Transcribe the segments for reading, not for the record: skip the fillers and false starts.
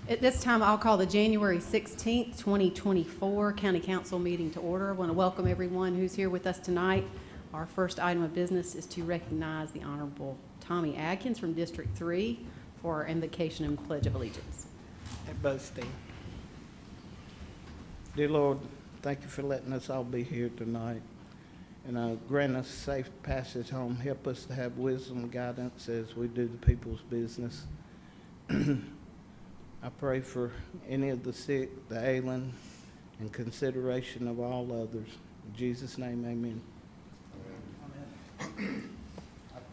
At this time, I'll call the January 16th, 2024 County Council meeting to order. I want to welcome everyone who's here with us tonight. Our first item of business is to recognize the Honorable Tommy Adkins from District 3 for our invocation and pledge of allegiance. At both stand. Dear Lord, thank you for letting us all be here tonight. And grant us safe passage home. Help us to have wisdom and guidance as we do the people's business. I pray for any of the sick, the ailing, and consideration of all others. In Jesus' name, amen. I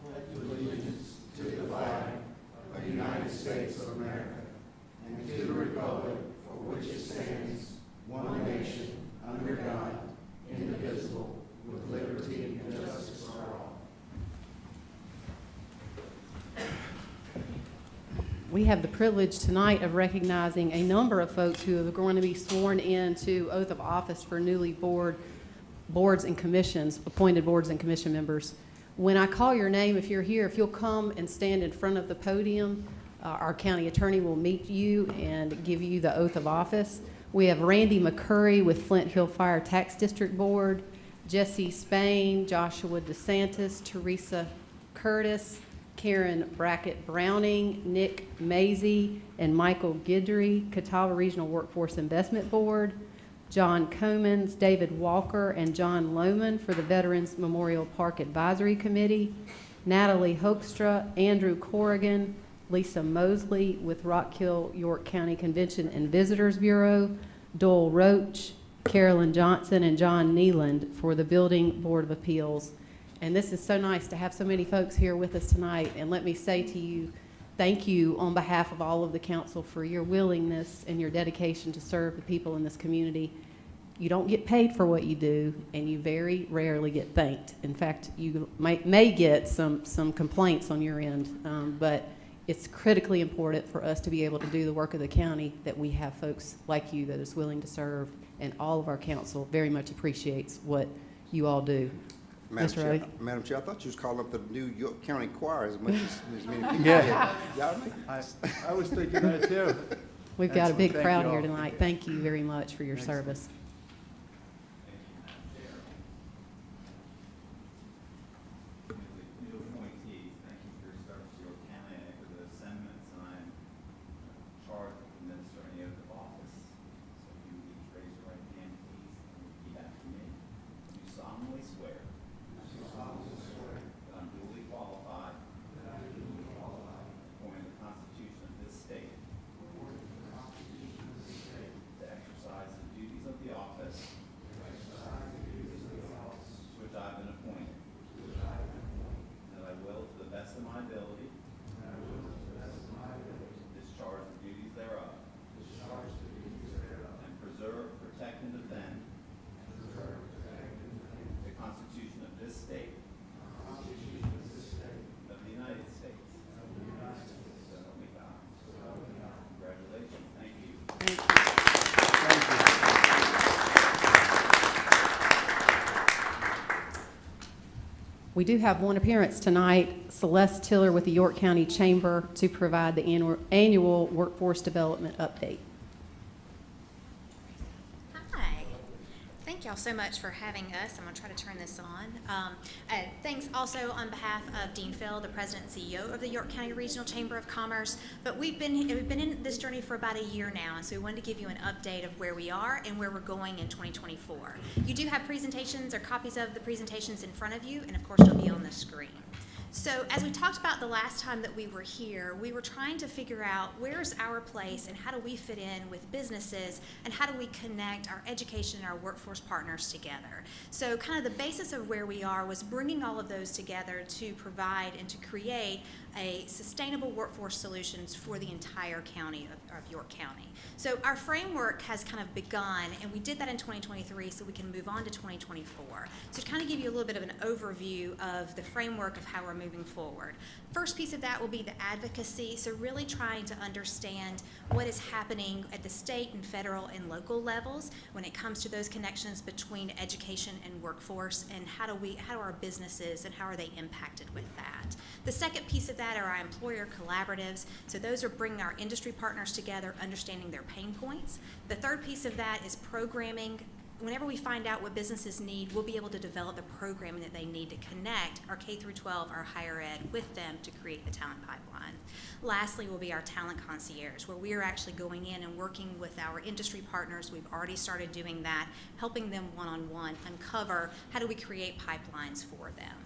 pledge allegiance to the flag of the United States of America and to the republic for which it stands, one nation, under God, indivisible, with liberty and justice for all. We have the privilege tonight of recognizing a number of folks who are going to be sworn in to oath of office for newly boards and commissions, appointed boards and commission members. When I call your name, if you're here, if you'll come and stand in front of the podium, our county attorney will meet you and give you the oath of office. We have Randy McCurry with Flint Hill Fire Tax District Board, Jesse Spain, Joshua DeSantis, Teresa Curtis, Karen Brackett Browning, Nick Mazie, and Michael Guidry, Catawba Regional Workforce Investment Board, John Comans, David Walker, and John Lohman for the Veterans Memorial Park Advisory Committee, Natalie Hoekstra, Andrew Corrigan, Lisa Mosley with Rock Hill York County Convention and Visitors Bureau, Doyle Roach, Carolyn Johnson, and John Neeland for the Building Board of Appeals. And this is so nice to have so many folks here with us tonight. And let me say to you, thank you on behalf of all of the council for your willingness and your dedication to serve the people in this community. You don't get paid for what you do, and you very rarely get thanked. In fact, you may get some complaints on your end, but it's critically important for us to be able to do the work of the county that we have folks like you that is willing to serve, and all of our council very much appreciates what you all do. Madam Chair, I thought you was calling up the New York County Choir as much as many people. Yeah. Y'all make I was thinking that too. We've got a Excellent. big Thank crowd you here all. tonight. Thank you very much for your Excellent. service. New appointees, thank you for your service to York County. I echo those sentiments, and I am charged with administering the oath of office. So if you would each raise your right hand, please, and repeat after me. Do solemnly swear that I'm duly qualified, according to the Constitution of this state, to exercise the duties of the office to which I have been appointed. And that I will, to the best of my ability, discharge the duties thereof, and preserve, protect, and defend the Constitution of this state, of the United States. So help me God. Congratulations. Thank you. Thank you. We do have one appearance tonight, Celeste Tiller with the York County Chamber to provide the annual workforce development update. Hi. Thank y'all so much for having us. I'm going to try to turn this on. Thanks also on behalf of Dean Fell, the President and CEO of the York County Regional Chamber of Commerce. But we've been in this journey for about a year now, and so we wanted to give you an update of where we are and where we're going in 2024. You do have presentations or copies of the presentations in front of you, and of course it'll be on the screen. So as we talked about the last time that we were here, we were trying to figure out where's our place and how do we fit in with businesses and how do we connect our education and our workforce partners together. So kind of the basis of where we are was bringing all of those together to provide and to create a sustainable workforce solutions for the entire county of York County. So our framework has kind of begun, and we did that in 2023 so we can move on to 2024. So to kind of give you a little bit of an overview of the framework of how we're moving forward. First piece of that will be the advocacy, so really trying to understand what is happening at the state and federal and local levels when it comes to those connections between education and workforce, and how do our businesses and how are they impacted with that. The second piece of that that are our employer collaboratives. So those are bringing our industry partners together, understanding their pain points. The third piece of that is programming. Whenever we find out what businesses need, we'll be able to develop the programming that they need to connect our K through 12, our higher ed, with them to create the talent pipeline. Lastly will be our talent concierge, where we are actually going in and working with our industry partners. We've already started doing that, helping them one-on-one uncover how do we create pipelines for them.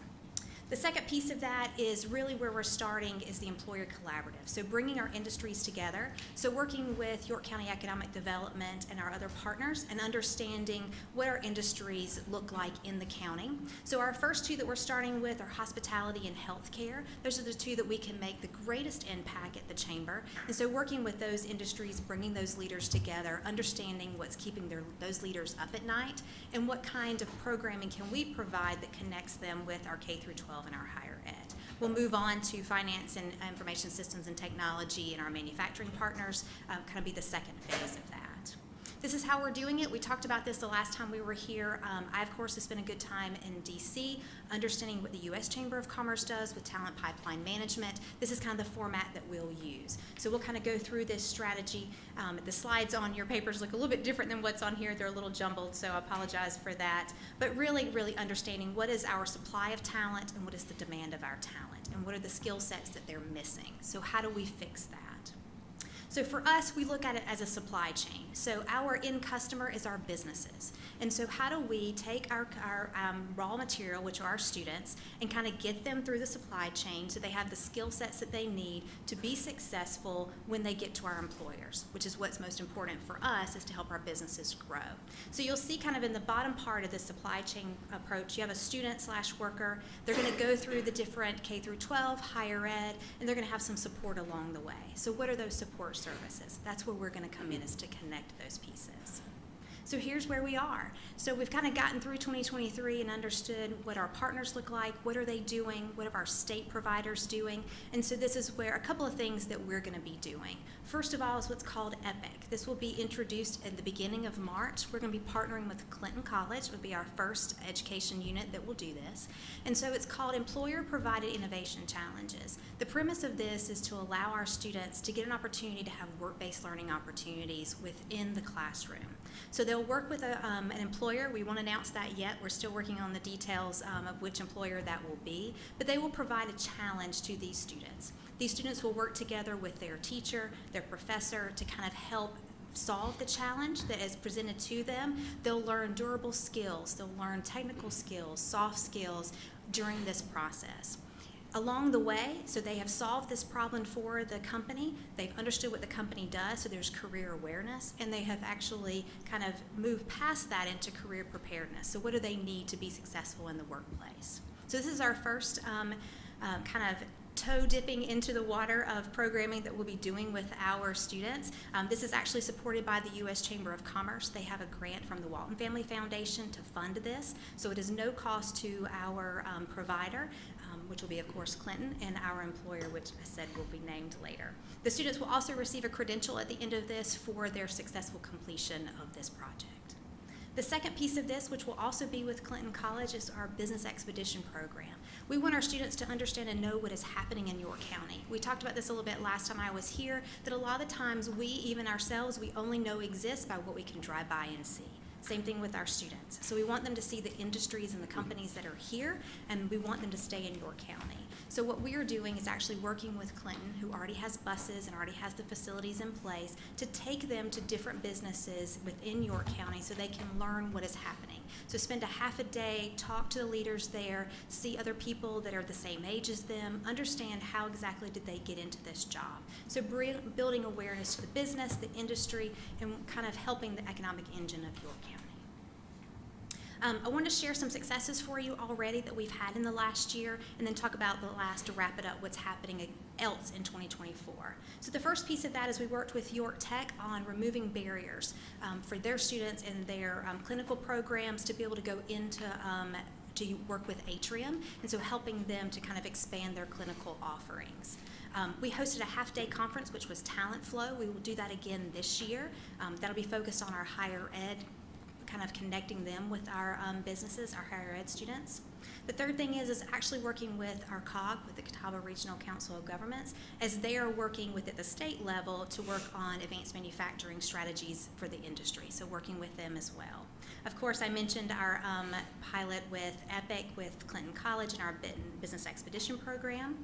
The second piece of that is really where we're starting is the employer collaborative. So bringing our industries together. So working with York County Economic Development and our other partners and understanding what our industries look like in the county. So our first two that we're starting with are hospitality and healthcare. Those are the two that we can make the greatest impact at the chamber. And so working with those industries, bringing those leaders together, understanding what's keeping those leaders up at night, and what kind of programming can we provide that connects them with our K through 12 and our higher ed. We'll move on to finance and information systems and technology and our manufacturing partners, kind of be the second phase of that. This is how we're doing it. We talked about this the last time we were here. I, of course, have spent a good time in DC, understanding what the U.S. Chamber of Commerce does with talent pipeline management. This is kind of the format that we'll use. So we'll kind of go through this strategy. The slides on your papers look a little bit different than what's on here. They're a little jumbled, so I apologize for that. But really, really understanding what is our supply of talent and what is the demand of our talent, and what are the skill sets that they're missing. So how do we fix that? So for us, we look at it as a supply chain. So our end customer is our businesses. And so how do we take our raw material, which are our students, and kind of get them through the supply chain so they have the skill sets that they need to be successful when they get to our employers, which is what's most important for us, is to help our businesses grow. So you'll see kind of in the bottom part of the supply chain approach, you have a student/worker. They're going to go through the different K through 12, higher ed, and they're going to have some support along the way. So what are those support services? That's where we're going to come in, is to connect those pieces. So here's where we are. So we've kind of gotten through 2023 and understood what our partners look like, what are they doing, what are our state providers doing, and so this is where a couple of things that we're going to be doing. First of all is what's called EPIC. This will be introduced at the beginning of March. We're going to be partnering with Clinton College. It will be our first education unit that will do this. And so it's called Employer Provided Innovation Challenges. The premise of this is to allow our students to get an opportunity to have work-based learning opportunities within the classroom. So they'll work with an employer. We won't announce that yet. We're still working on the details of which employer that will be, but they will provide a challenge to these students. These students will work together with their teacher, their professor, to kind of help solve the challenge that is presented to them. They'll learn durable skills, they'll learn technical skills, soft skills during this process. Along the way, so they have solved this problem for the company, they've understood what the company does, so there's career awareness, and they have actually kind of moved past that into career preparedness. So what do they need to be successful in the workplace? So this is our first kind of toe dipping into the water of programming that we'll be doing with our students. This is actually supported by the U.S. Chamber of Commerce. They have a grant from the Walton Family Foundation to fund this, so it is no cost to our provider, which will be, of course, Clinton, and our employer, which I said will be named later. The students will also receive a credential at the end of this for their successful completion of this project. The second piece of this, which will also be with Clinton College, is our Business Expedition Program. We want our students to understand and know what is happening in York County. We talked about this a little bit last time I was here, that a lot of the times we, even ourselves, we only know exists by what we can drive by and see. Same thing with our students. So we want them to see the industries and the companies that are here, and we want them to stay in York County. So what we are doing is actually working with Clinton, who already has buses and already has the facilities in place, to take them to different businesses within York County so they can learn what is happening. So spend a half a day, talk to the leaders there, see other people that are the same age as them, understand how exactly did they get into this job. So building awareness to the business, the industry, and kind of helping the economic engine of York County. I wanted to share some successes for you already that we've had in the last year, and then talk about the last to wrap it up, what's happening else in 2024. So the first piece of that is we worked with York Tech on removing barriers for their students and their clinical programs to be able to go into to work with Atrium, and so helping them to kind of expand their clinical offerings. We hosted a half-day conference, which was Talent Flow. We will do that again this year. That'll be focused on our higher ed kind of connecting them with our businesses, our higher ed students. The third thing is actually working with our COG, with the Catawba Regional Council of Governments, as they are working with at the state level to work on advanced manufacturing strategies for the industry, so working with them as well. Of course, I mentioned our pilot with EPIC, with Clinton College, and our Business Expedition program.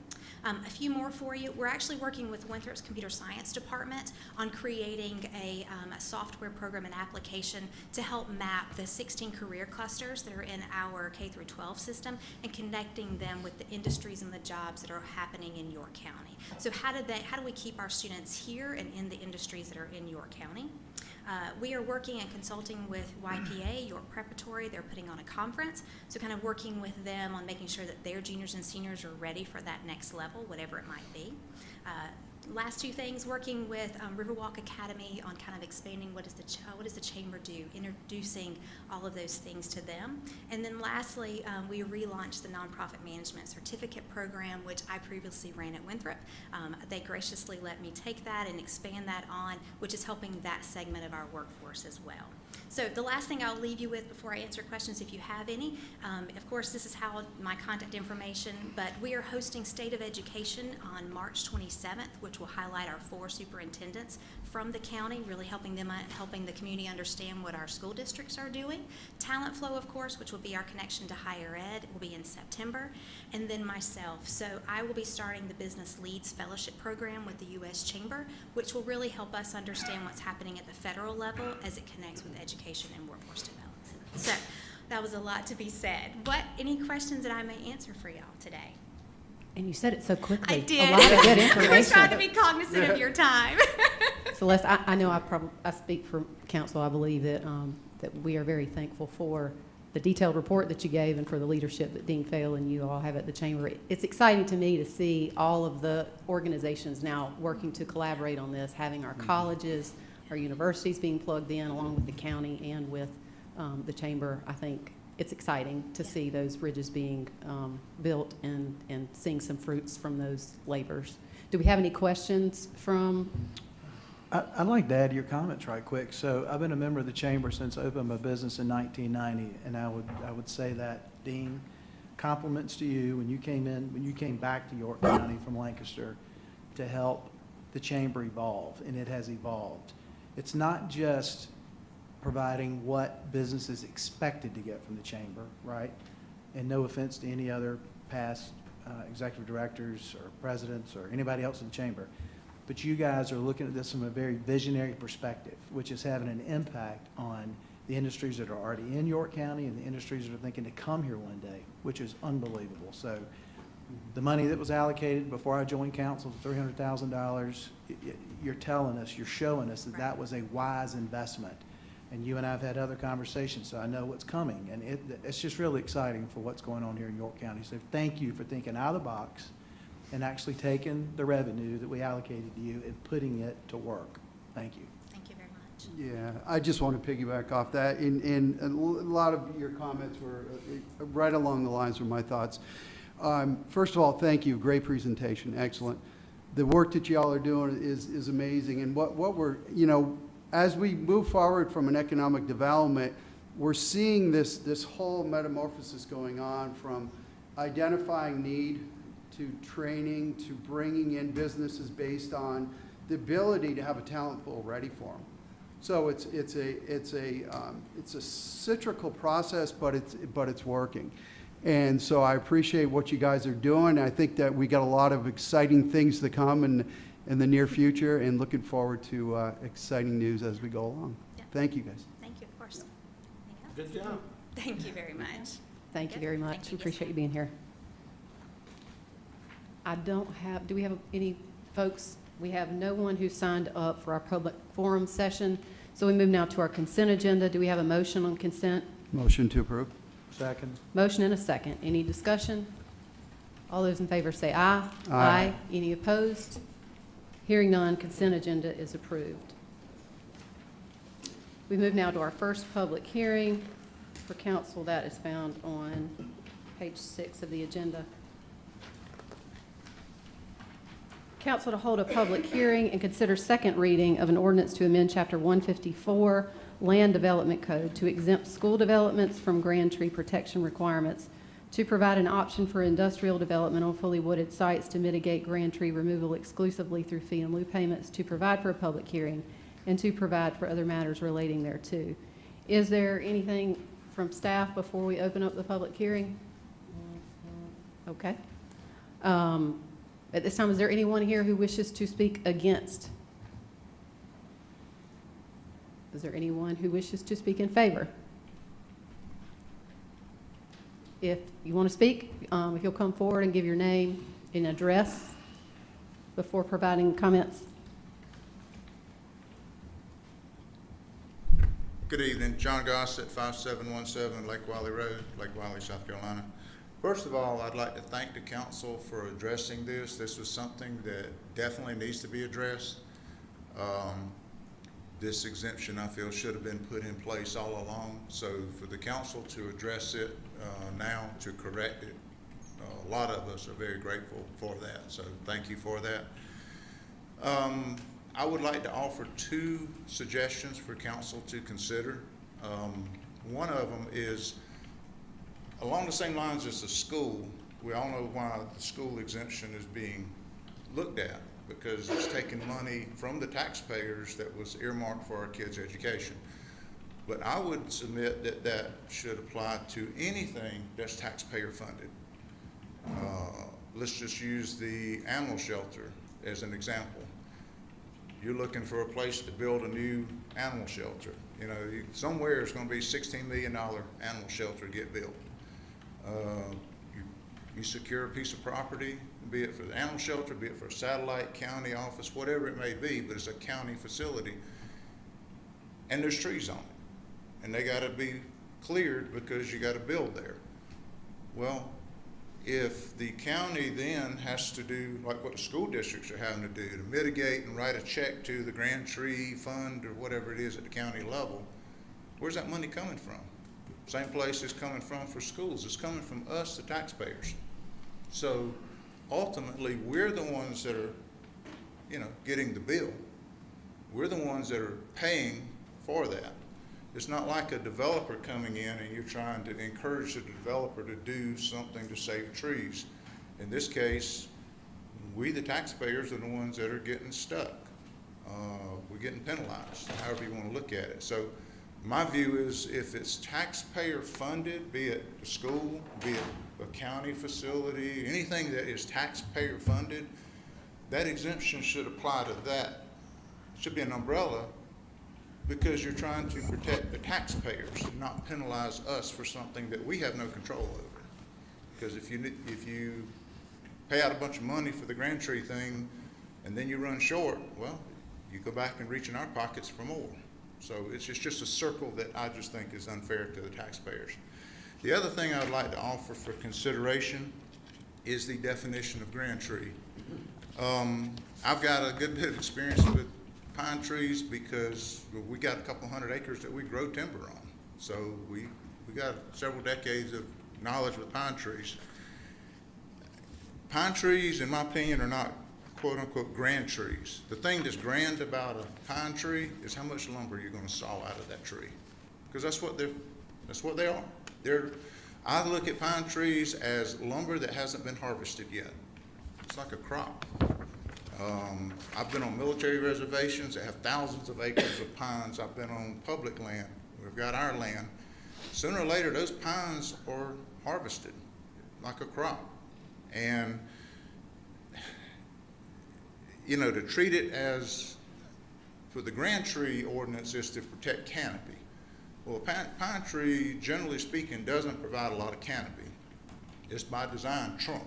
A few more for you. We're actually working with Winthrop's Computer Science Department on creating a software program and application to help map the 16 career clusters that are in our K-12 system and connecting them with the industries and the jobs that are happening in York County. So how do we keep our students here and in the industries that are in York County? We are working and consulting with YPA, York Preparatory. They're putting on a conference, so kind of working with them on making sure that their juniors and seniors are ready for that next level, whatever it might be. Last two things, working with Riverwalk Academy on kind of expanding what does the chamber do, introducing all of those things to them. And then lastly, we relaunched the Nonprofit Management Certificate Program, which I previously ran at Winthrop. They graciously let me take that and expand that on, which is helping that segment of our workforce as well. So the last thing I'll leave you with before I answer questions, if you have any, of course, this is how my contact information, but we are hosting State of Education on March 27th, which will highlight our 4 superintendents from the county, really helping the community understand what our school districts are doing. Talent Flow, of course, which will be our connection to higher ed, will be in September, and then myself. So I will be starting the Business Leads Fellowship Program with the U.S. Chamber, which will really help us understand what's happening at the federal level as it connects with education and workforce development. So that was a lot to be said. Any questions that I may answer for y'all today? And you said it so quickly. I did. A lot of good I was trying information. to be cognizant of your time. Celeste, I know I speak for council. I believe that that we are very thankful for the detailed report that you gave and for the leadership that Dean Fail and you all have at the chamber. It's exciting to me to see all of the organizations now working to collaborate on this, having our colleges, our universities being plugged in along with the county and with the chamber. I think it's exciting to see those bridges being built and seeing some fruits from those labors. Do we have any questions from? I'd like to add to your comments right quick. So I've been a member of the chamber since I opened my business in 1990, and I would say that, Dean, compliments to you when you came back to York County from Lancaster to help the chamber evolve, and it has evolved. It's not just providing what business is expected to get from the chamber, right? And no offense to any other past executive directors or presidents or anybody else in the chamber, but you guys are looking at this from a very visionary perspective, which is having an impact on the industries that are already in York County and the industries that are thinking to come here one day, which is unbelievable. So the money that was allocated before I joined council, $300,000, you're telling us, you're showing us that that was a wise investment. And you and I have had other conversations, so I know what's coming. And it's just really exciting for what's going on here in York County. So thank you for thinking out of the box and actually taking the revenue that we allocated to you and putting it to work. Thank you. Thank you very much. Yeah, I just want to piggyback off that. And a lot of your comments were right along the lines of my thoughts. First of all, thank you. Great presentation. Excellent. The work that y'all are doing is amazing. And what we're, as we move forward from an economic development, we're seeing this whole metamorphosis going on from identifying need to training to bringing in businesses based on the ability to have a talent pool ready for them. So it's a cyclical process, but it's working. And so I appreciate what you guys are doing. I think that we got a lot of exciting things to come in the near future, and looking forward to exciting news as we go along. Yeah. Thank you, guys. Thank you, of course. Good job. Thank you very much. Thank you very much. Thank you. We appreciate you being here. do we have any folks? We have no one who signed up for our public forum session. So we move now to our consent agenda. Do we have a motion on consent? Motion to approve. Second. Motion and a second. Any discussion? All those in favor say aye. Aye. Any opposed? Hearing none, consent agenda is approved. We move now to our first public hearing for council. That is found on page 6 of the agenda. Council to hold a public hearing and consider second reading of an ordinance to amend Chapter 154, Land Development Code to exempt school developments from grand tree protection requirements, to provide an option for industrial development on fully wooded sites to mitigate grand tree removal exclusively through fee and lieu payments, to provide for a public hearing, and to provide for other matters relating thereto. Is there anything from staff before we open up the public hearing? Okay. At this time, is there anyone here who wishes to speak against? Is there anyone who wishes to speak in favor? If you want to speak, if you'll come forward and give your name and address before providing comments. Good evening, John Gossett, 5717 Lake Wiley Road, Lake Wiley, South Carolina. First of all, I'd like to thank the council for addressing this. This was something that definitely needs to be addressed. This exemption, I feel, should have been put in place all along. So for the council to address it now, to correct it, a lot of us are very grateful for that. So thank you for that. I would like to offer two suggestions for council to consider. One of them is along the same lines as the school. We all know why the school exemption is being looked at, because it's taking money from the taxpayers that was earmarked for our kids' education. But I would submit that that should apply to anything that's taxpayer funded. Let's just use the animal shelter as an example. You're looking for a place to build a new animal shelter. You know, somewhere it's going to be $16 million animal shelter to get built. You secure a piece of property, be it for the animal shelter, be it for a satellite county office, whatever it may be, but it's a county facility, and there's trees on it, and they got to be cleared because you got to build there. Well, if the county then has to do like what the school districts are having to do to mitigate and write a check to the Grand Tree Fund or whatever it is at the county level, where's that money coming from? Same place it's coming from for schools. It's coming from us, the taxpayers. So ultimately, we're the ones that are, you know, getting the bill. We're the ones that are paying for that. It's not like a developer coming in and you're trying to encourage the developer to do something to save trees. In this case, we, the taxpayers, are the ones that are getting stuck. We're getting penalized, however you want to look at it. So my view is if it's taxpayer funded, be it the school, be it a county facility, anything that is taxpayer funded, that exemption should apply to that. It should be an umbrella, because you're trying to protect the taxpayers and not penalize us for something that we have no control over. Because if you pay out a bunch of money for the Grand Tree thing and then you run short, well, you go back and reach in our pockets for more. So it's just a circle that I just think is unfair to the taxpayers. The other thing I'd like to offer for consideration is the definition of Grand Tree. I've got a good bit of experience with pine trees because we got a couple hundred acres that we grow timber on. So we got several decades of knowledge with pine trees. Pine trees, in my opinion, are not quote unquote grand trees. The thing that's grand about a pine tree is how much lumber you're going to saw out of that tree, because that's what they are. I look at pine trees as lumber that hasn't been harvested yet. It's like a crop. I've been on military reservations that have thousands of acres of pines. I've been on public land. We've got our land. Sooner or later, those pines are harvested like a crop. And, you know, to treat it as, for the Grand Tree ordinance is to protect canopy. Well, a pine tree, generally speaking, doesn't provide a lot of canopy. It's by design trunk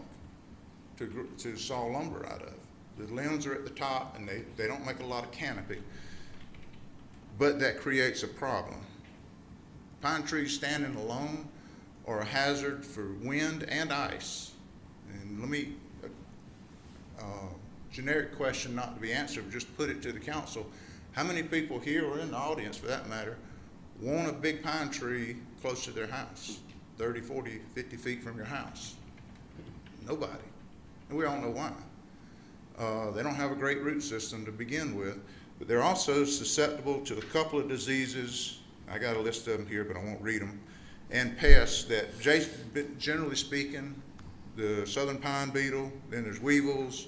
to saw lumber out of. The limbs are at the top, and they don't make a lot of canopy. But that creates a problem. Pine trees standing alone are a hazard for wind and ice. And let me, generic question not to be answered, just put it to the council. How many people here, or in the audience for that matter, want a big pine tree close to their house, 30, 40, 50 feet from your house? Nobody. And we all know why. They don't have a great root system to begin with, but they're also susceptible to a couple of diseases I got a list of them here, but I won't read them, and pests that, generally speaking, the southern pine beetle, then there's weevils,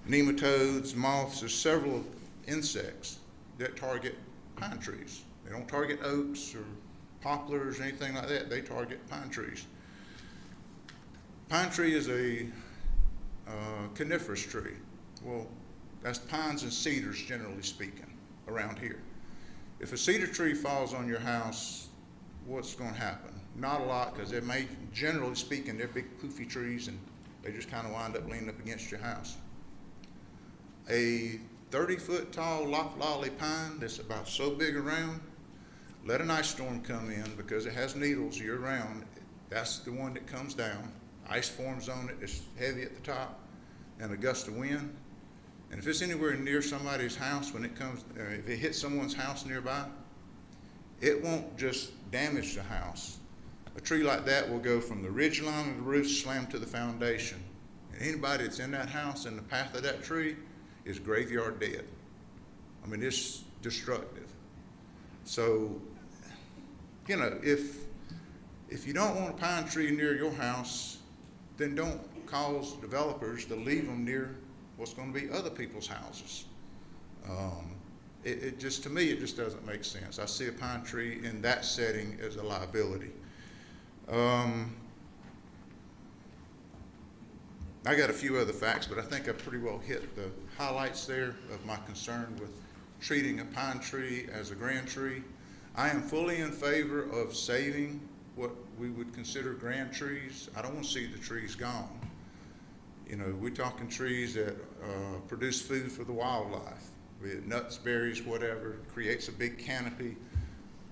nematodes, moths, there's several insects that target pine trees. They don't target oaks or poplars or anything like that, they target pine trees. Pine tree is a coniferous tree. Well, that's pines and cedars, generally speaking, around here. If a cedar tree falls on your house, what's going to happen? Not a lot, because they may, generally speaking, they're big poofy trees, and they just kind of wind up leaning up against your house. A 30-foot tall loblolly pine that's about so big around, let an ice storm come in, because it has needles year-round. That's the one that comes down. Ice forms on it, it's heavy at the top, and a gust of wind. And if it's anywhere near somebody's house, when it comes, if it hits someone's house nearby, it won't just damage the house. A tree like that will go from the ridge line of the roof, slam to the foundation. And anybody that's in that house in the path of that tree is graveyard dead. I mean, it's destructive. So, you know, if you don't want a pine tree near your house, then don't cause developers to leave them near what's going to be other people's houses. It just, to me, it just doesn't make sense. I see a pine tree in that setting as a liability. I got a few other facts, but I think I pretty well hit the highlights there of my concern with treating a pine tree as a grand tree. I am fully in favor of saving what we would consider grand trees. I don't want to see the trees gone. You know, we're talking trees that produce food for the wildlife, be it nuts, berries, whatever, creates a big canopy.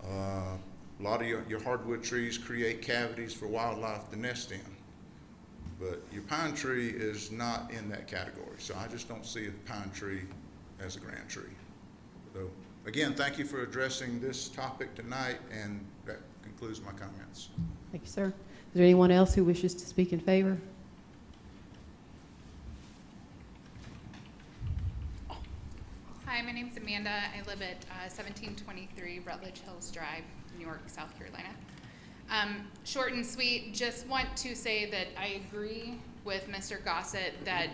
A lot of your hardwood trees create cavities for wildlife to nest in. But your pine tree is not in that category. So I just don't see a pine tree as a grand tree. So again, thank you for addressing this topic tonight, and that concludes my comments. Thank you, sir. Is there anyone else who wishes to speak in favor? Hi, my name's Amanda. I live at 1723 Rutledge Hills Drive, New York, South Carolina. Short and sweet, just want to say that I agree with Mr. Gossett that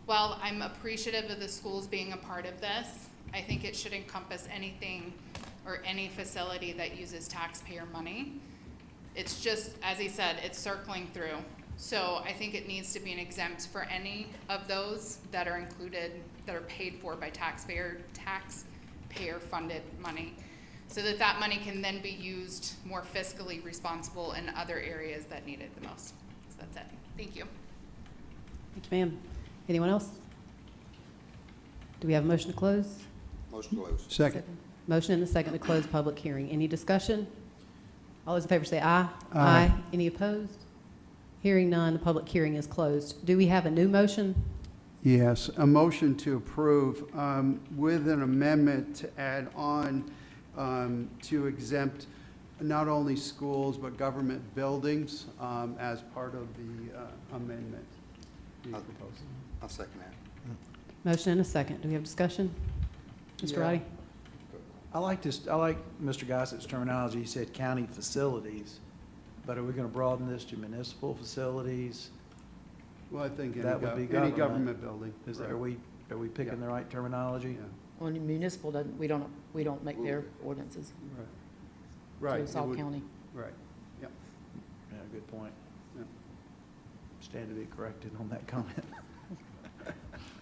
while I'm appreciative of the schools being a part of this, I think it should encompass anything or any facility that uses taxpayer money. It's just, as he said, it's circling through. So I think it needs to be an exempt for any of those that are included, that are paid for by taxpayer funded money, so that that money can then be used more fiscally responsible in other areas that need it the most. So that's it. Thank you. Thank you, ma'am. Anyone else? Do we have a motion to close? Motion closed. Second. Motion and a second to close public hearing. Any discussion? All those in favor say aye. Aye. Any opposed? Hearing none, the public hearing is closed. Do we have a new motion? Yes, a motion to approve with an amendment to add on to exempt not only schools but government buildings as part of the amendment. I'll second that. Motion and a second. Do we have discussion? Mr. Yeah. Roddy? I like Mr. Gossett's terminology. He said county facilities, but are we going to broaden this to municipal facilities? Well, I think That would be any government. government building. Is that, Right. are we picking Yeah. the right terminology? Yeah. Well, municipal doesn't, we don't make their ordinances. Right. So Right. it's it all would- county. Right. Yep. Yeah, good point. Yep. Stand to be corrected on that comment.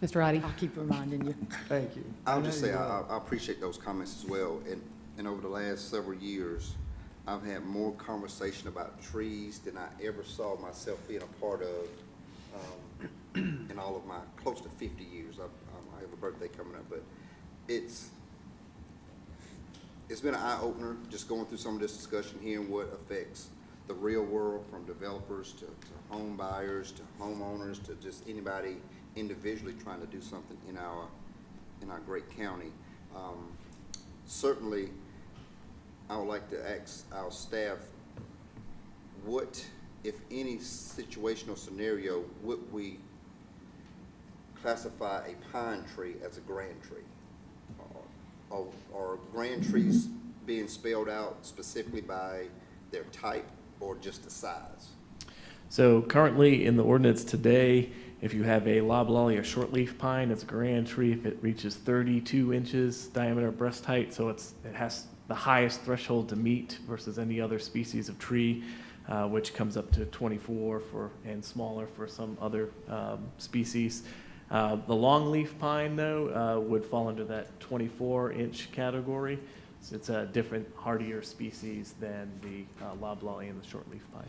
Mr. Roddy? I'll keep reminding you. Thank you. I'll I just know say, you will. I appreciate those comments as well, and over the last several years, I've had more conversation about trees than I ever saw myself being a part of in all of my close to 50 years. I have a birthday coming up, but it's been an eye-opener, just going through some of this discussion, hearing what affects the real world, from developers to home buyers to homeowners to just anybody individually trying to do something in our great county. Certainly, I would like to ask our staff, what, if any, situational scenario would we classify a pine tree as a grand tree? Are grand trees being spelled out specifically by their type or just the size? So currently in the ordinance today, if you have a loblolly or shortleaf pine, it's a grand tree if it reaches 32 inches diameter breast height. So it has the highest threshold to meet versus any other species of tree, which comes up to 24 and smaller for some other species. The longleaf pine, though, would fall under that 24-inch category. So it's a different, hardier species than the loblolly and the shortleaf pine.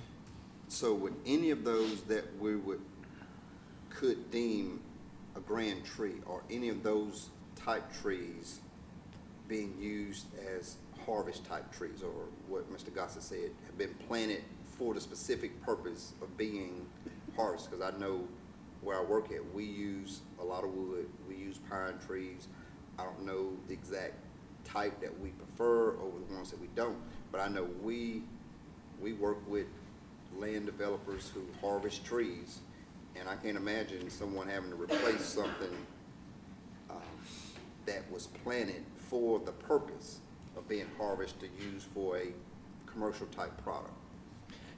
So would any of those that we could deem a grand tree, or any of those type trees being used as harvest type trees, or what Mr. Gossett said, have been planted for the specific purpose of being harvested? Because I know where I work at, we use a lot of wood, we use pine trees. I don't know the exact type that we prefer over the ones that we don't, but I know we work with land developers who harvest trees, and I can't imagine someone having to replace something that was planted for the purpose of being harvested to use for a commercial type product.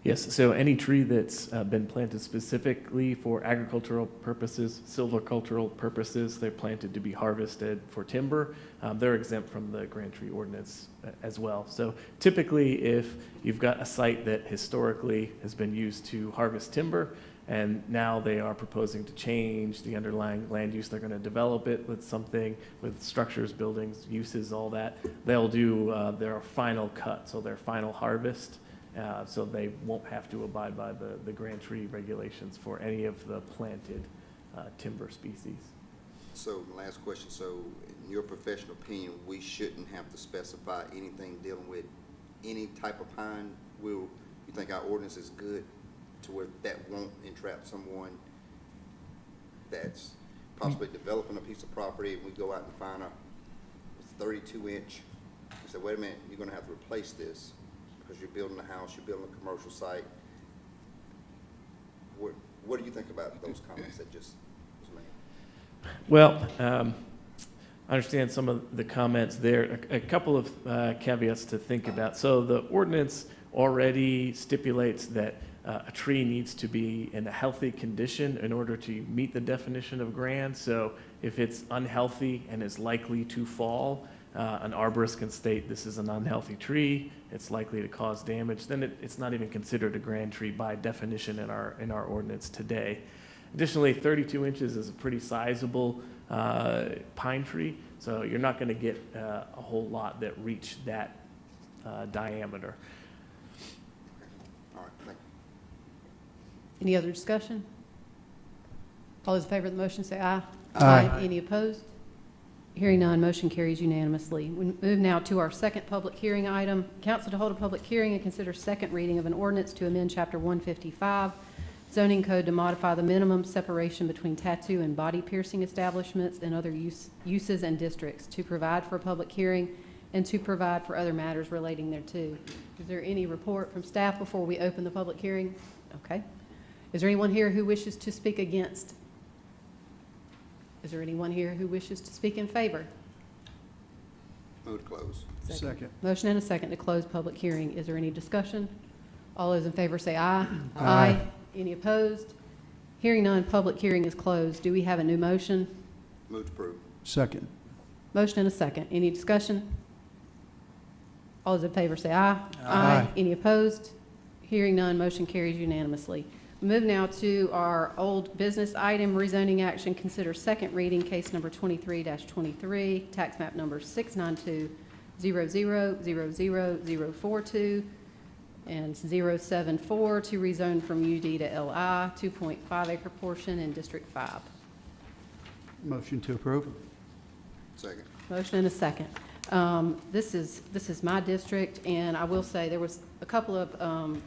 Yes, so any tree that's been planted specifically for agricultural purposes, silvicultural purposes, they're planted to be harvested for timber. They're exempt from the Grand Tree Ordinance as well. So typically, if you've got a site that historically has been used to harvest timber, and now they are proposing to change the underlying land use, they're going to develop it with something, with structures, buildings, uses, all that, they'll do their final cut, so their final harvest. So they won't have to abide by the Grand Tree regulations for any of the planted timber species. So my last question, so in your professional opinion, we shouldn't have to specify anything dealing with any type of pine? You think our ordinance is good to where that won't entrap someone that's possibly developing a piece of property, and we go out and find a 32-inch, we say, wait a minute, you're gonna have to replace this because you're building a house, you're building a commercial site. What do you think about those comments that just was made? Well, I understand some of the comments there. A couple of caveats to think about. So the ordinance already stipulates that a tree needs to be in a healthy condition in order to meet the definition of grand. So if it's unhealthy and is likely to fall, an arborist can state this is an unhealthy tree, it's likely to cause damage, then it's not even considered a grand tree by definition in our ordinance today. Additionally, 32 inches is a pretty sizable pine tree, so you're not going to get a whole lot that reach that diameter. All right, thank you. Any other discussion? All those in favor of the motion say aye. Aye. Any opposed? Hearing none, motion carries unanimously. We move now to our second public hearing item. Council to hold a public hearing and consider second reading of an ordinance to amend Chapter 155 zoning code to modify the minimum separation between tattoo and body piercing establishments and other uses and districts, to provide for a public hearing and to provide for other matters relating thereto. Is there any report from staff before we open the public hearing? Okay. Is there anyone here who wishes to speak against? Is there anyone here who wishes to speak in favor? Move to close. Second. Motion and a second to close public hearing. Is there any discussion? All those in favor say aye. Aye. Any opposed? Hearing none, public hearing is closed. Do we have a new motion? Move to approve. Second. Motion and a second. Any discussion? All those in favor say aye. Aye. Any opposed? Hearing none, motion carries unanimously. We move now to our old business item, rezoning action. Consider second reading, case number 23-23, tax map number 692-000042 and 074 to rezone from UD to LI, 2.5 acre portion in District 5. Motion to approve. Second. Motion and a second. This is my district, and I will say there was a couple of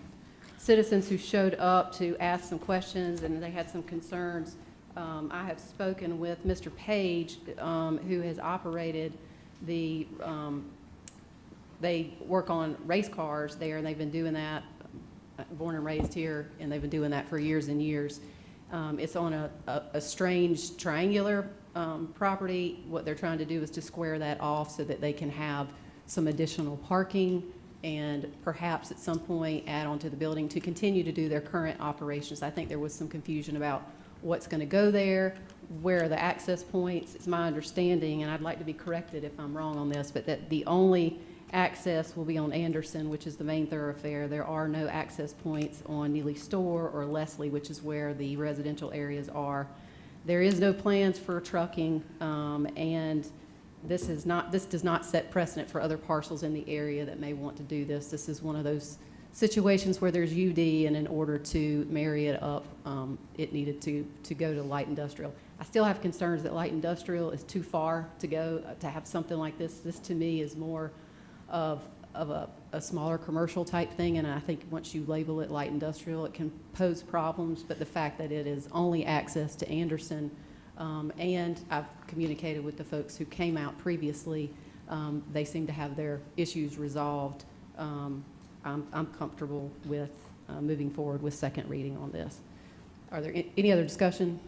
citizens who showed up to ask some questions, and they had some concerns. I have spoken with Mr. Page, who has operated the, they work on race cars there, and they've been doing that, born and raised here, and they've been doing that for years and years. It's on a strange triangular property. What they're trying to do is to square that off so that they can have some additional parking, and perhaps at some point add on to the building to continue to do their current operations. I think there was some confusion about what's going to go there, where are the access points. It's my understanding, and I'd like to be corrected if I'm wrong on this, but that the only access will be on Anderson, which is the main thoroughfare. There are no access points on Neely Store or Leslie, which is where the residential areas are. There is no plans for trucking, and this does not set precedent for other parcels in the area that may want to do this. This is one of those situations where there's UD, and in order to marry it up, it needed to go to light industrial. I still have concerns that light industrial is too far to go to have something like this. This to me is more of a smaller commercial type thing, and I think once you label it light industrial, it can pose problems. But the fact that it is only access to Anderson, and I've communicated with the folks who came out previously, they seem to have their issues resolved. I'm comfortable with moving forward with second reading on this. Are there any other discussion?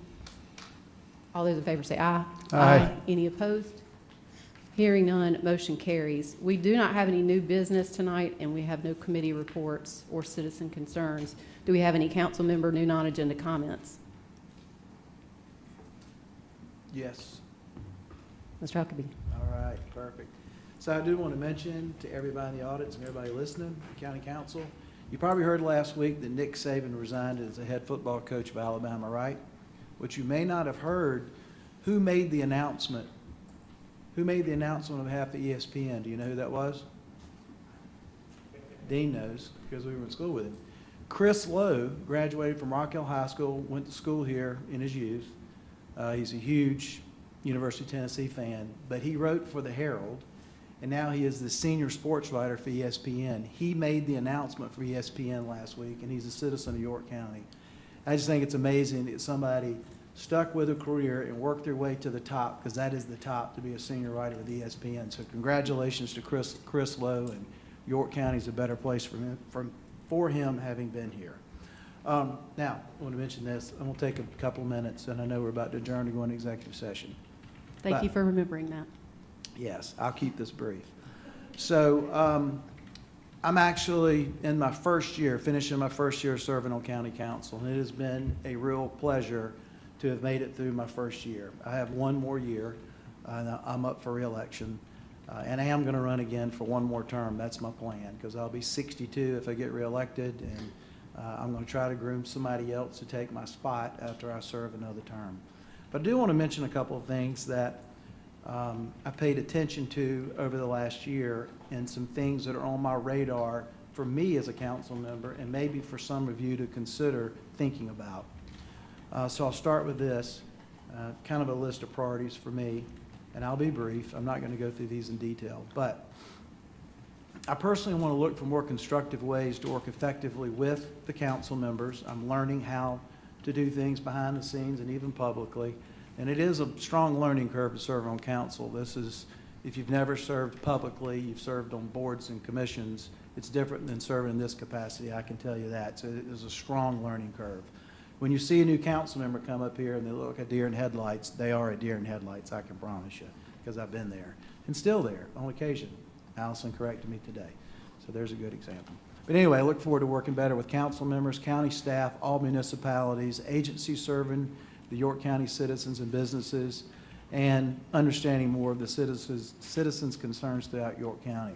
All those in favor say aye. Aye. Any opposed? Hearing none, motion carries. We do not have any new business tonight, and we have no committee reports or citizen concerns. Do we have any council member new non-agenda comments? Yes. Mr. Huckabee. All right, perfect. So I do want to mention to everybody in the audience and everybody listening, the county council, you probably heard last week that Nick Saban resigned as the head football coach of Alabama, right? What you may not have heard, who made the announcement? Who made the announcement on behalf of ESPN? Do you know who that was? Dean knows, because we were in school with him. Chris Lowe graduated from Rock Hill High School, went to school here in his youth. He's a huge University of Tennessee fan, but he wrote for the Herald, and now he is the senior sports writer for ESPN. He made the announcement for ESPN last week, and he's a citizen of York County. I just think it's amazing that somebody stuck with a career and worked their way to the top, because that is the top, to be a senior writer with ESPN. So congratulations to Chris Lowe, and York County is a better place for him having been here. Now, I want to mention this. I'm going to take a couple of minutes, and I know we're about to adjourn to go into executive session. Thank you for remembering that. Yes, I'll keep this brief. So I'm actually in my first year, finishing my first year serving on county council, and it has been a real pleasure to have made it through my first year. I have one more year, and I'm up for re-election, and I am going to run again for one more term. That's my plan, because I'll be 62 if I get re-elected, and I'm going to try to groom somebody else to take my spot after I serve another term. But I do want to mention a couple of things that I paid attention to over the last year, and some things that are on my radar for me as a council member, and maybe for some of you to consider thinking about. So I'll start with this, kind of a list of priorities for me, and I'll be brief. I'm not going to go through these in detail, but I personally want to look for more constructive ways to work effectively with the council members. I'm learning how to do things behind the scenes and even publicly. And it is a strong learning curve to serve on council. This is, if you've never served publicly, you've served on boards and commissions, it's different than serving in this capacity, I can tell you that. So it is a strong learning curve. When you see a new council member come up here and they look like a deer in headlights, they are a deer in headlights, I can promise you, because I've been there and still there on occasion. Allison corrected me today, so there's a good example. But anyway, I look forward to working better with council members, county staff, all municipalities, agencies serving the York County citizens and businesses, and understanding more of the citizens' concerns throughout York County.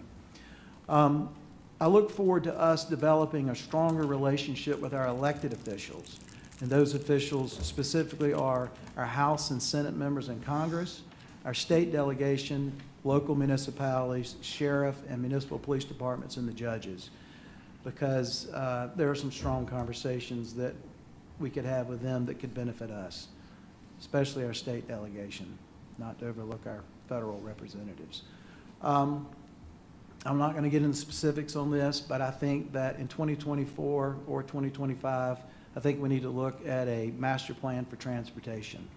I look forward to us developing a stronger relationship with our elected officials. And those officials specifically are our House and Senate members in Congress, our state delegation, local municipalities, sheriff and municipal police departments, and the judges. Because there are some strong conversations that we could have with them that could benefit us, especially our state delegation, not to overlook our federal representatives. I'm not going to get into specifics on this, but I think that in 2024 or 2025, I think we need to look at a master plan for transportation.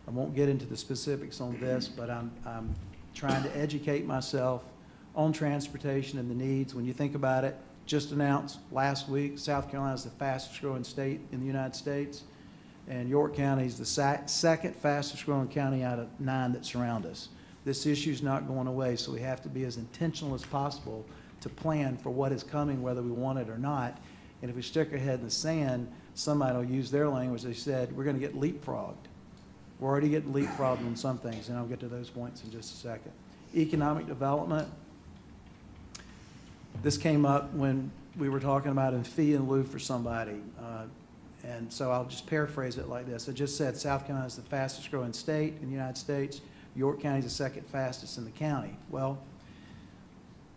I won't get into the specifics on this, but I'm trying to educate myself on transportation and the needs. When you think about it, just announced last week, South Carolina is the fastest growing state in the United States, and York County is the second fastest growing county out of 9 that surround us. This issue's not going away, so we have to be as intentional as possible to plan for what is coming, whether we want it or not. And if we stick our head in the sand, somebody will use their language. They said, we're going to get leapfrogged. We're already getting leapfrogged on some things, and I'll get to those points in just a second. Economic development. This came up when we were talking about in fee in lieu for somebody. And so I'll just paraphrase it like this. I just said South Carolina is the fastest growing state in the United States. York County is the second fastest in the county. Well,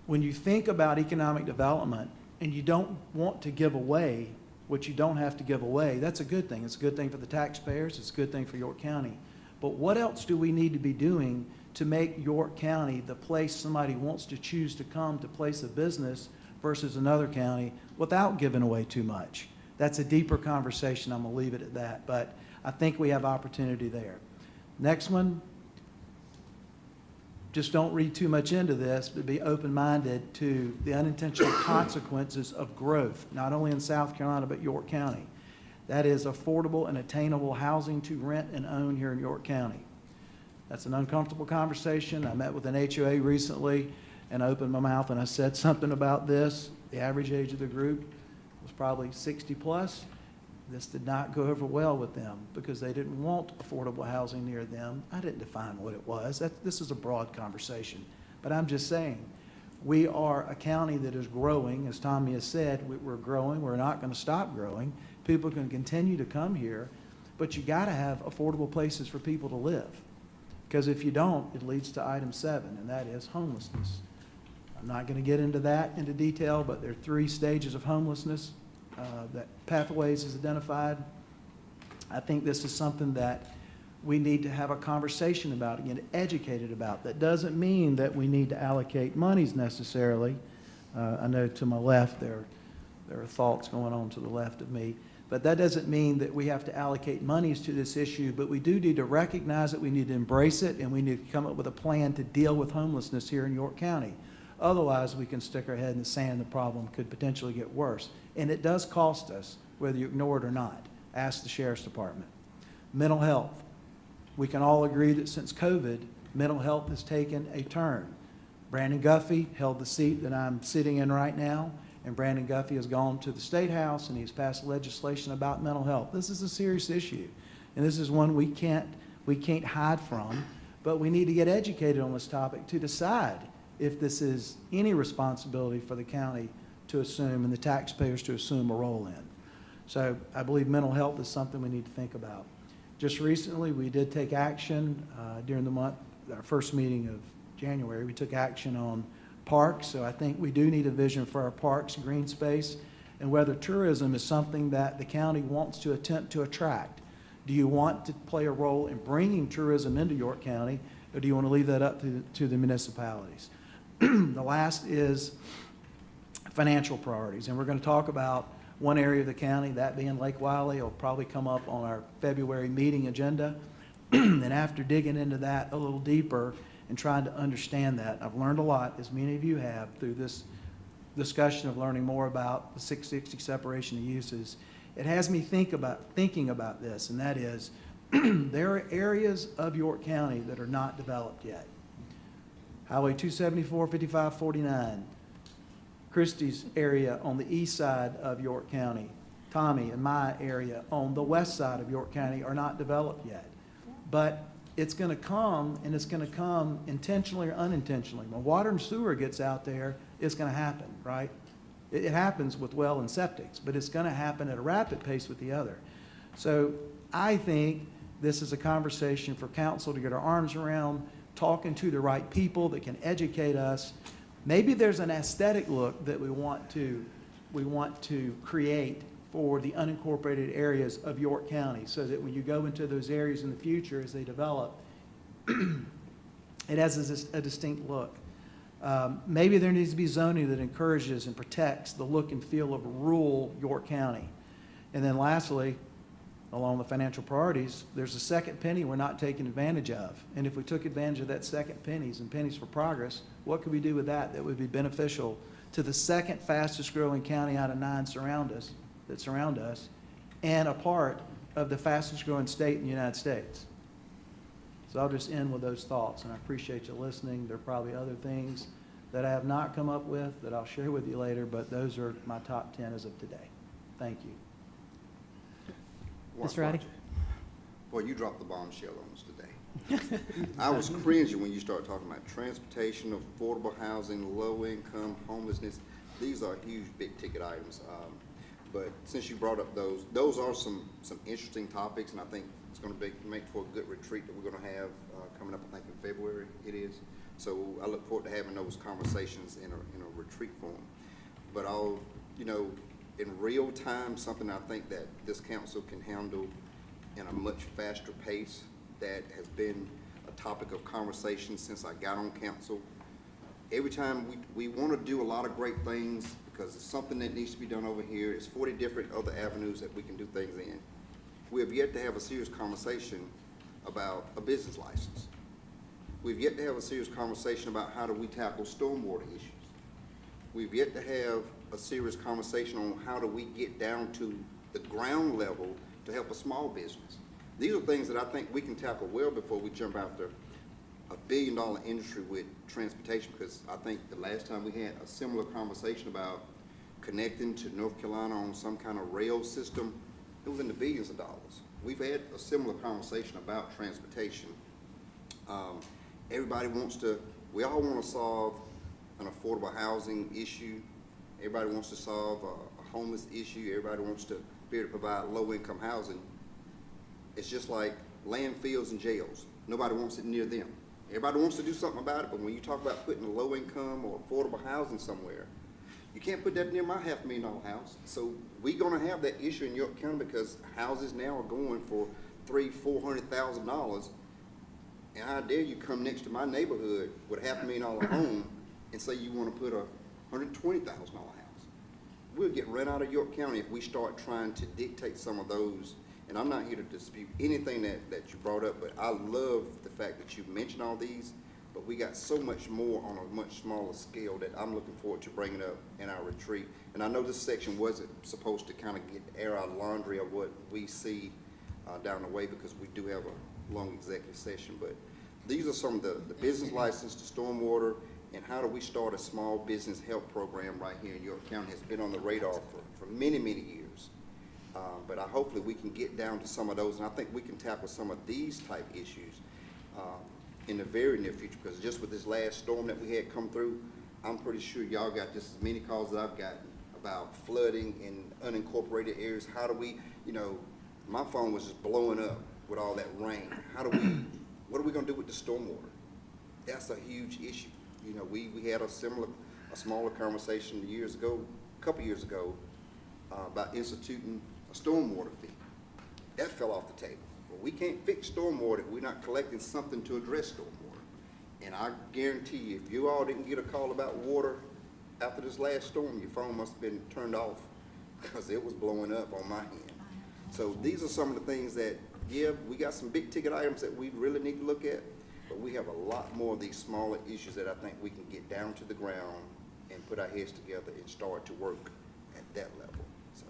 when you think about economic development and you don't want to give away what you don't have to give away, that's a good thing. It's a good thing for the taxpayers. It's a good thing for York County. But what else do we need to be doing to make York County the place somebody wants to choose to come to place a business versus another county without giving away too much? That's a deeper conversation. I'm going to leave it at that. But I think we have opportunity there. Next one, just don't read too much into this, but be open-minded to the unintentional consequences of growth, not only in South Carolina, but York County. That is affordable and attainable housing to rent and own here in York County. That's an uncomfortable conversation. I met with an HOA recently and I opened my mouth and I said something about this. The average age of the group was probably 60 plus. This did not go over well with them because they didn't want affordable housing near them. I didn't define what it was. This is a broad conversation. But I'm just saying, we are a county that is growing. As Tommy has said, we're growing. We're not going to stop growing. People can continue to come here, but you got to have affordable places for people to live. Because if you don't, it leads to item 7, and that is homelessness. I'm not going to get into that into detail, but there are 3 stages of homelessness that Pathways has identified. I think this is something that we need to have a conversation about and get educated about. That doesn't mean that we need to allocate monies necessarily. I know to my left there are thoughts going on to the left of me. But that doesn't mean that we have to allocate monies to this issue, but we do need to recognize it, we need to embrace it, and we need to come up with a plan to deal with homelessness here in York County. Otherwise, we can stick our head in the sand and the problem could potentially get worse. And it does cost us, whether you ignore it or not. Ask the Sheriff's Department. Mental health. We can all agree that since COVID, mental health has taken a turn. Brandon Guffey held the seat that I'm sitting in right now, and Brandon Guffey has gone to the State House and he's passed legislation about mental health. This is a serious issue, and this is one we can't hide from, but we need to get educated on this topic to decide if this is any responsibility for the county to assume and the taxpayers to assume a role in. So I believe mental health is something we need to think about. Just recently, we did take action during the month, our first meeting of January, we took action on parks. So I think we do need a vision for our parks, green space, and whether tourism is something that the county wants to attempt to attract. Do you want to play a role in bringing tourism into York County, or do you want to leave that up to the municipalities? The last is financial priorities, and we're going to talk about one area of the county, that being Lake Wiley. It'll probably come up on our February meeting agenda. And after digging into that a little deeper and trying to understand that, I've learned a lot, as many of you have, through this discussion of learning more about the 660 separation of uses. It has me thinking about this, and that is there are areas of York County that are not developed yet. Highway 274, 55, 49, Christie's area on the east side of York County, Tommy and my area on the west side of York County are not developed yet. But it's going to come, and it's going to come intentionally or unintentionally. When water and sewer gets out there, it's going to happen, right? It happens with well and septics, but it's going to happen at a rapid pace with the other. So I think this is a conversation for council to get our arms around, talking to the right people that can educate us. Maybe there's an aesthetic look that we want to create for the unincorporated areas of York County, so that when you go into those areas in the future as they develop, it has a distinct look. Maybe there needs to be zoning that encourages and protects the look and feel of rural York County. And then lastly, along the financial priorities, there's a second penny we're not taking advantage of. And if we took advantage of that second pennies and pennies for progress, what could we do with that would be beneficial to the second fastest growing county out of 9 that surround us, and a part of the fastest growing state in the United States? So I'll just end with those thoughts, and I appreciate you listening. There are probably other things that I have not come up with that I'll share with you later, but those are my top 10 as of today. Thank you. Watch, Mr. Roddy? watch. Boy, you dropped the bombshell on us today. I was cringing when you started talking about transportation, affordable housing, low income, homelessness. These are huge, big ticket items. But since you brought up those are some interesting topics, and I think it's going to make for a good retreat that we're going to have coming up, I think in February it is. So I look forward to having those conversations in a retreat form. But in real time, something I think that this council can handle in a much faster pace that has been a topic of conversation since I got on council. Every time we want to do a lot of great things because it's something that needs to be done over here. It's 40 different other avenues that we can do things in. We have yet to have a serious conversation about a business license. We've yet to have a serious conversation about how do we tackle stormwater issues. We've yet to have a serious conversation on how do we get down to the ground level to help a small business. These are things that I think we can tackle well before we jump after a billion-dollar industry with transportation, because I think the last time we had a similar conversation about connecting to North Carolina on some kind of rail system, it was in the billions of dollars. We've had a similar conversation about transportation. We all want to solve an affordable housing issue. Everybody wants to solve a homeless issue. Everybody wants to be able to provide low-income housing. It's just like landfills and jails. Nobody wants it near them. Everybody wants to do something about it, but when you talk about putting a low-income or affordable housing somewhere, you can't put that near my $500,000 house. So we're going to have that issue in York County because houses now are going for $300,000-$400,000. And how dare you come next to my neighborhood with a $500,000 home and say you want to put a $120,000 house. We'll get run out of York County if we start trying to dictate some of those. And I'm not here to dispute anything that you brought up, but I love the fact that you mentioned all these, but we got so much more on a much smaller scale that I'm looking forward to bringing up in our retreat. And I know this section wasn't supposed to kind of air our laundry of what we see down the way, because we do have a long executive session, but these are some of the business license, the stormwater, and how do we start a small business health program right here in York County has been on the radar for many, many years. But hopefully we can get down to some of those, and I think we can tackle some of these type issues in the very near future, because just with this last storm that we had come through, I'm pretty sure y'all got just as many calls that I've gotten about flooding in unincorporated areas. How do we, my phone was just blowing up with all that rain. What are we gonna do with the stormwater? That's a huge issue. We had a smaller conversation a couple years ago, about instituting a stormwater fee. That fell off the table. Well, we can't fix stormwater if we're not collecting something to address stormwater. And I guarantee you, if you all didn't get a call about water after this last storm, your phone must have been turned off because it was blowing up on my end. So these are some of the things that, yeah, we got some big ticket items that we really need to look at, but we have a lot more of these smaller issues that I think we can get down to the ground and put our heads together and start to work at that level. So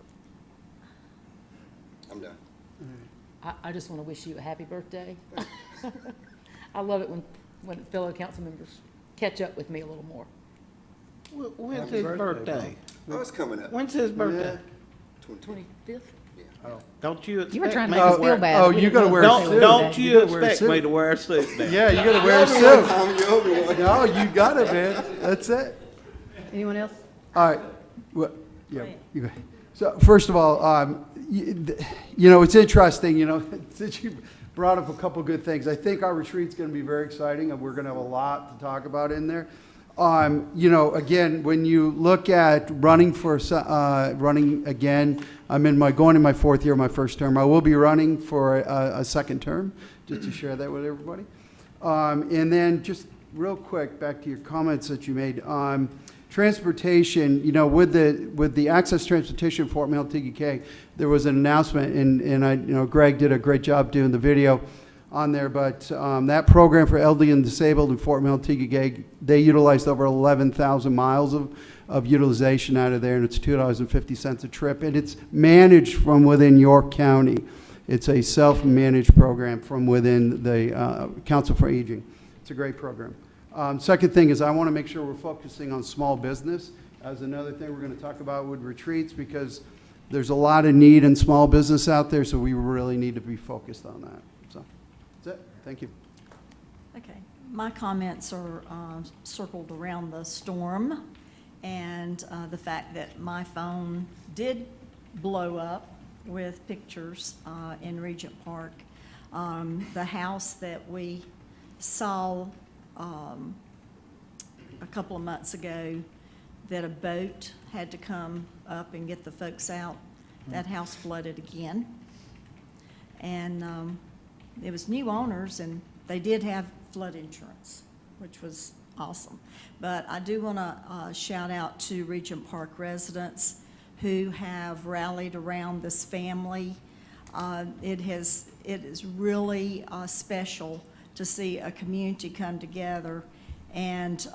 I'm done. I just want to wish you a happy birthday. I love it when fellow council members catch up with me a little more. When's Happy his birthday, birthday? Oh, it's coming up. When's his birthday? 25th? Yeah. Don't you expect You were trying to me make us feel bad. oh, We you didn't gotta know wear if a you Don't, suit. were don't that. you gotta wear a expect suit. me to wear a suit then? Yeah, you gotta wear a You're the one, suit. Tom, you're the one. No, you got it, man. That's it. Anyone else? All right. Well, yeah, you go ahead. So first of all, it's interesting, since you brought up a couple good things. I think our retreat's going to be very exciting, and we're going to have a lot to talk about in there. Again, when you look at running again, going in my fourth year, my first term. I will be running for a second term, just to share that with everybody. And then just real quick, back to your comments that you made. Transportation, with the access transportation for Fort Mill TDK, there was an announcement, and Greg did a great job doing the video on there, but that program for elderly and disabled in Fort Mill TDK, they utilized over 11,000 miles of utilization out of there, and it's $2.50 a trip, and it's managed from within York County. It's a self-managed program from within the Council for Aging. It's a great program. Second thing is I want to make sure we're focusing on small business as another thing we're going to talk about with retreats, because there's a lot of need in small business out there, so we really need to be focused on that. So that's it. Thank you. Okay, my comments are circled around the storm and the fact that my phone did blow up with pictures in Regent Park. The house that we saw a couple of months ago, that a boat had to come up and get the folks out, that house flooded again. And it was new owners, and they did have flood insurance, which was awesome. But I do want to shout out to Regent Park residents who have rallied around this family. It is really special to see a community come together, and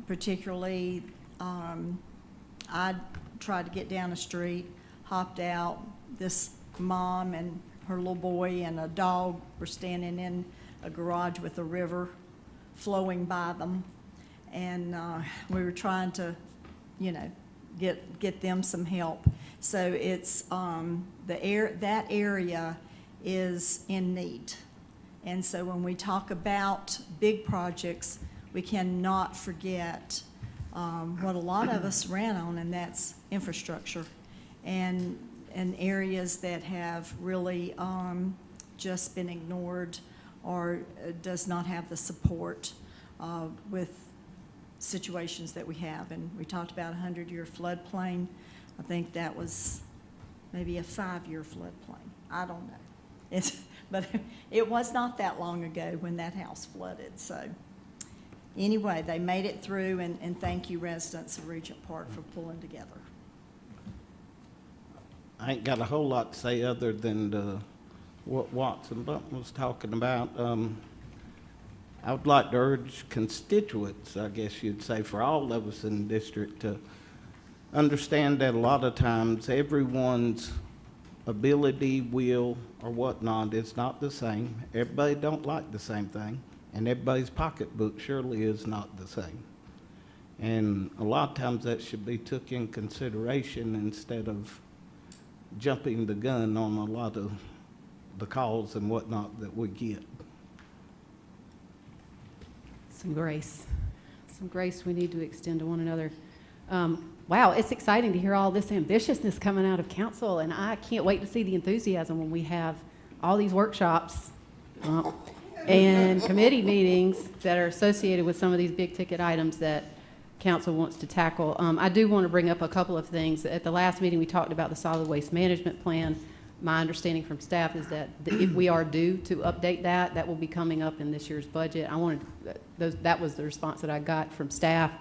particularly I tried to get down the street, hopped out. This mom and her little boy and a dog were standing in a garage with a river flowing by them, and we were trying to, you know, get them some help. So it's that area is in need, and so when we talk about big projects, we cannot forget what a lot of us ran on, and that's infrastructure, and areas that have really just been ignored or does not have the support with situations that we have. And we talked about a 100-year floodplain. I think that was maybe a 5-year floodplain. I don't know. But it was not that long ago when that house flooded. So anyway, they made it through, and thank you, residents of Regent Park, for pulling together. I ain't got a whole lot to say other than what Watson Button was talking about. I would like to urge constituents, I guess you'd say, for all of us in the district to understand that a lot of times everyone's ability, will, or whatnot is not the same. Everybody don't like the same thing, and everybody's pocketbook surely is not the same. And a lot of times that should be took in consideration instead of jumping the gun on a lot of the calls and whatnot that we get. Some grace we need to extend to one another. Wow, it's exciting to hear all this ambitiousness coming out of council, and I can't wait to see the enthusiasm when we have all these workshops and committee meetings that are associated with some of these big ticket items that council wants to tackle. I do want to bring up a couple of things. At the last meeting, we talked about the solid waste management plan. My understanding from staff is that if we are due to update that, that will be coming up in this year's budget. That was the response that I got from staff.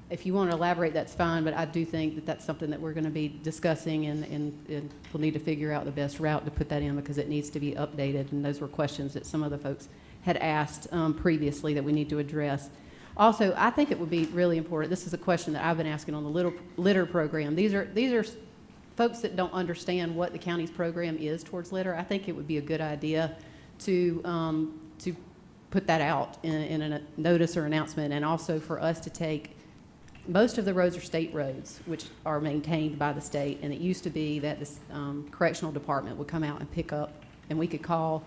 If you want to elaborate, that's fine, but I do think that that's something that we're going to be discussing, and we'll need to figure out the best route to put that in, because it needs to be updated, and those were questions that some of the folks had asked previously that we need to address. Also, I think it would be really important, this is a question that I've been asking on the litter program. These are folks that don't understand what the county's program is towards litter. I think it would be a good idea to put that out in a notice or announcement, and also for us to take, most of the roads are state roads, which are maintained by the state, and it used to be that the correctional department would come out and pick up, and we could call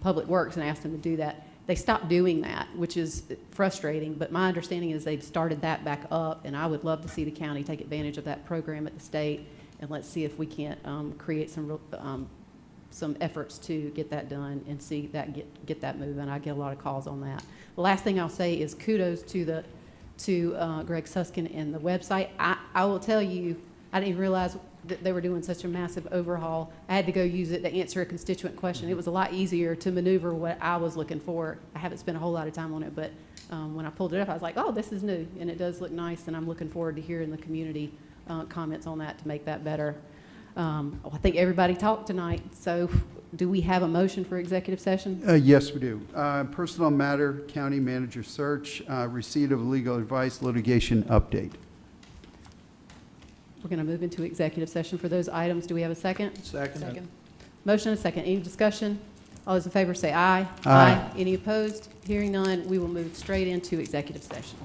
Public Works and ask them to do that. They stopped doing that, which is frustrating, but my understanding is they've started that back up, and I would love to see the county take advantage of that program at the state, and let's see if we can't create some efforts to get that done and see that get that moving. I get a lot of calls on that. The last thing I'll say is kudos to Greg Suskin and the website. I will tell you, I didn't even realize that they were doing such a massive overhaul. I had to go use it to answer a constituent question. It was a lot easier to maneuver what I was looking for. I haven't spent a whole lot of time on it, but when I pulled it up, I was like, oh, this is new, and it does look nice, and I'm looking forward to hearing the community comments on that to make that better. I think everybody talked tonight, so do we have a motion for executive session? Yes, we do. Personal matter, county manager search, receipt of legal advice, litigation update. We're going to move into executive session for those items. Do we have a second? Second. Motion and a second. Any discussion? All those in favor say aye. Aye. Any opposed? Hearing none, we will move straight into executive session.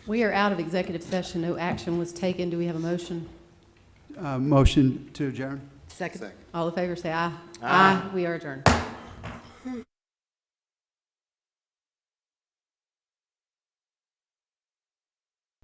We are out of executive session. No action was taken. Do we have a motion? Motion to adjourn? Second. Second. All in favor, say aye. Aye. We are adjourned.